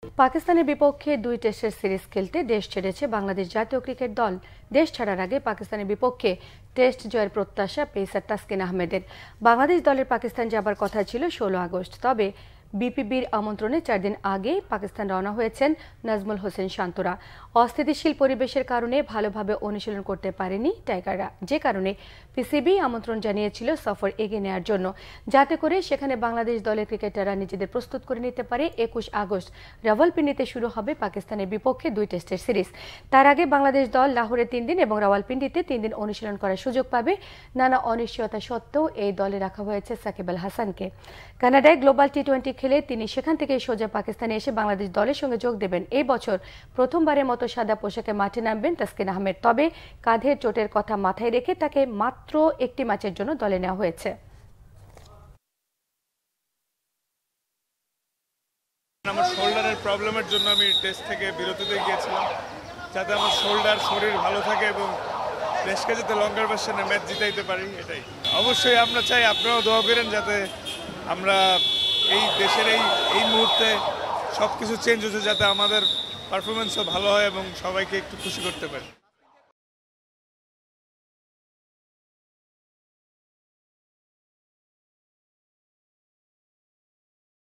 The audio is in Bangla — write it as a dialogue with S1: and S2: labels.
S1: পাকিস্তানের বিপক্ষে 2 টেস্টের সিরিজ খেলতে দেশ ছেড়েছে বাংলাদেশ জাতীয় ক্রিকেট দল। দেশ ছাড়ার আগে পাকিস্তানের বিপক্ষে টেস্ট জয়ের প্রত্যাশা পেসার তাসকিন আহমেদের। বাংলাদেশ দলের পাকিস্তান যাবার কথা ছিল 16 আগস্ট, তবে বিপিবির আমন্ত্রণে 4 দিন আগে পাকিস্তান রওনা হয়েছেন নাজমুল হোসেন শান্তরা। অস্থিতিশীল পরিবেশের কারণে ভালোভাবে অনুশীলন করতে পারেনি টাইগাররা, যে কারণে পিসিবি আমন্ত্রণ জানিয়েছিল সফর এগিয়ে নেওয়ার জন্য, যাতে করে সেখানে বাংলাদেশ দলের ক্রিকেটাররা নিজেদের প্রস্তুত করে নিতে পারে। 21 আগস্ট রাওয়ালপিন্ডিতে শুরু হবে পাকিস্তানের বিপক্ষে 2 টেস্টের সিরিজ। তার আগে বাংলাদেশ দল লাহোরে 3 দিন এবং রাওয়ালপিন্ডিতে 3 দিন অনুশীলন করার সুযোগ পাবে। নানা অনিশ্চয়তা সত্ত্বেও এই দলে রাখা হয়েছে সাকিব আল হাসানকে। কানাডায় গ্লোবাল টি-20 খেলে তিনি সেখান থেকে সোজা পাকিস্তানে এসে বাংলাদেশ দলের সঙ্গে যোগ দেবেন। এই বছর প্রথমবারের মতো সাদা পোশাকে মাঠে নামবেন তাসকিন আহমেদ, তবে কাঁধের চোটের কথা মাথায় রেখে তাকে মাত্র একটি ম্যাচের জন্য দলে নেওয়া হয়েছে।
S2: আমার শোল্ডারের প্রবলেমের জন্য আমি টেস্ট থেকে বিরতিতে গিয়েছিলাম, যাতে আমার শরীর ভালো থাকে এবং দেশকে যাতে লঙ্গার ভার্সনে ম্যাচ জিতাইতে পারি। এটাই অবশ্যই আমরা চাই, আপনারাও দোয়া করেন যাতে আমরা এই দেশের এই মুহূর্তে সব কিছু চেঞ্জ হচ্ছে, যাতে আমাদের পারফরমেন্সও ভালো হয় এবং সবাইকে একটু খুশি করতে পারি।